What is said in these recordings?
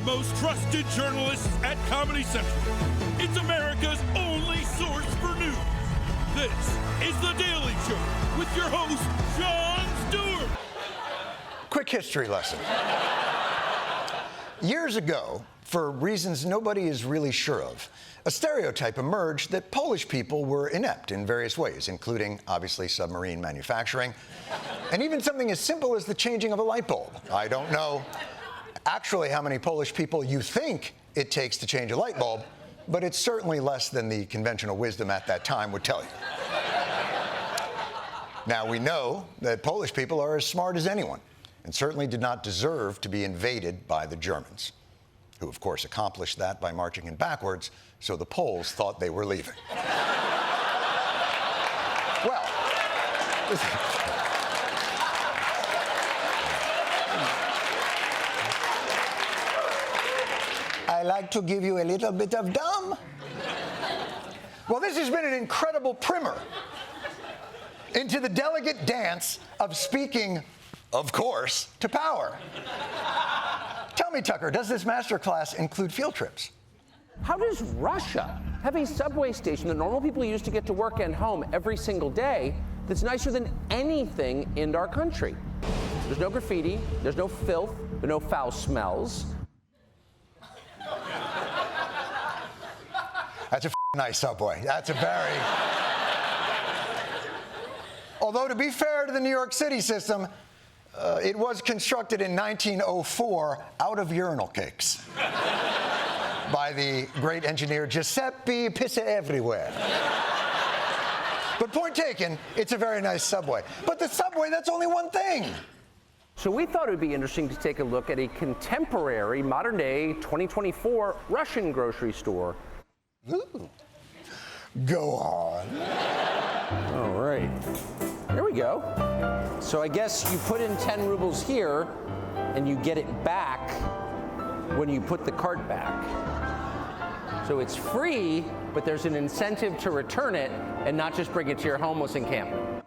the most trusted journalists at Comedy Central. It's America's only source for news. This is The Daily Show with your host, Jon Stewart. Quick history lesson. Years ago, for reasons nobody is really sure of, a stereotype emerged that Polish people were inept in various ways, including, obviously, submarine manufacturing, and even something as simple as the changing of a light bulb. I don't know actually how many Polish people you think it takes to change a light bulb, but it's certainly less than the conventional wisdom at that time would tell you. Now, we know that Polish people are as smart as anyone, and certainly did not deserve to be invaded by the Germans, who, of course, accomplished that by marching in backwards, so the Poles thought they were leaving. Well, I like to give you a little bit of dumb. Well, this has been an incredible primer into the delicate dance of speaking, of course, to power. Tell me, Tucker, does this masterclass include field trips? How does Russia have a subway station that normal people use to get to work and home every single day that's nicer than anything in our country? There's no graffiti, there's no filth, there are no foul smells. That's a nice subway. That's a very... Although, to be fair to the New York City system, it was constructed in 1904 out of urinal cakes by the great engineer Giuseppe Pissa Everywhere. But point taken, it's a very nice subway. But the subway, that's only one thing. So we thought it would be interesting to take a look at a contemporary, modern-day, 2024 Russian grocery store. Ooh. Go on. All right. There we go. So I guess you put in 10 rubles here, and you get it back when you put the cart back. So it's free, but there's an incentive to return it and not just bring it to your homeless encampment.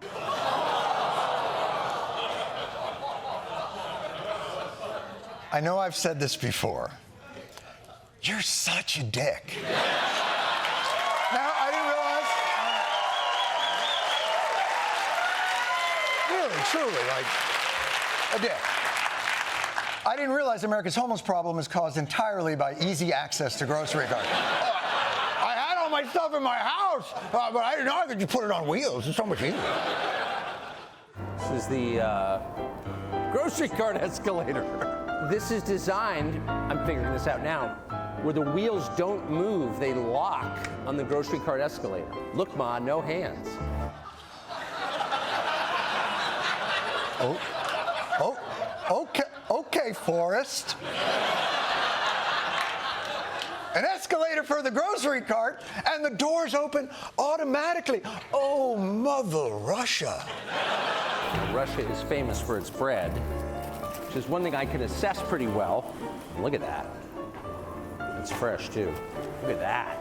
I know I've said this before. You're such a dick. Now, I didn't realize... Really, truly, like a dick. I didn't realize America's homeless problem is caused entirely by easy access to grocery carts. I had all my stuff in my house, but I didn't know I could just put it on wheels. It's so much easier. This is the grocery cart escalator. This is designed, I'm figuring this out now, where the wheels don't move, they lock on the grocery cart escalator. Look, Ma, no hands. Okay, Forrest. An escalator for the grocery cart, and the doors open automatically. Oh, Mother Russia. Russia is famous for its bread, which is one thing I can assess pretty well. Look at that. It's fresh, too. Look at that.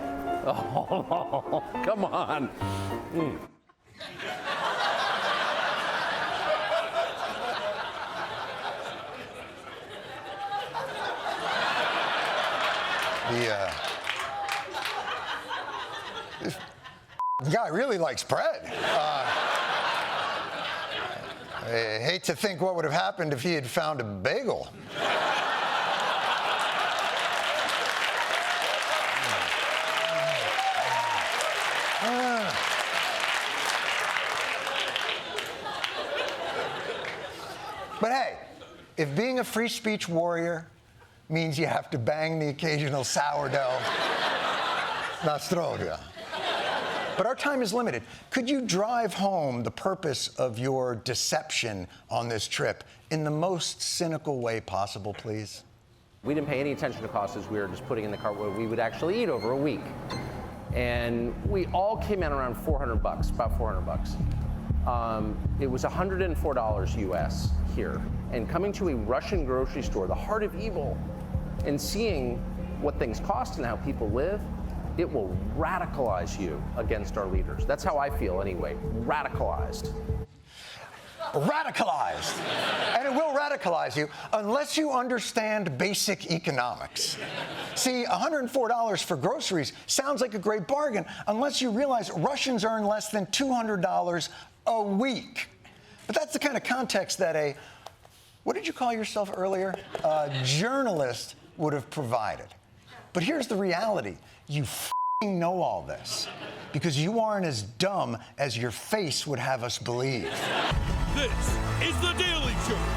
Oh, come on. This guy really likes bread. I hate to think what would have happened if he had found a bagel. But hey, if being a free speech warrior means you have to bang the occasional sourdough, Nostrovia. But our time is limited. Could you drive home the purpose of your deception on this trip in the most cynical way possible, please? We didn't pay any attention to costs as we were just putting in the cart what we would actually eat over a week. And we all came in around $400, about $400. It was $104 US here. And coming to a Russian grocery store, the heart of evil, and seeing what things cost and how people live, it will radicalize you against our leaders. That's how I feel anyway, radicalized. radicalized. And it will radicalize you unless you understand basic economics. See, $104 for groceries sounds like a great bargain unless you realize Russians earn less than $200 a week. But that's the kind of context that what did you call yourself earlier? A journalist would have provided. But here's the reality. You f***ing know all this because you aren't as dumb as your face would have us believe. This is The Daily Show.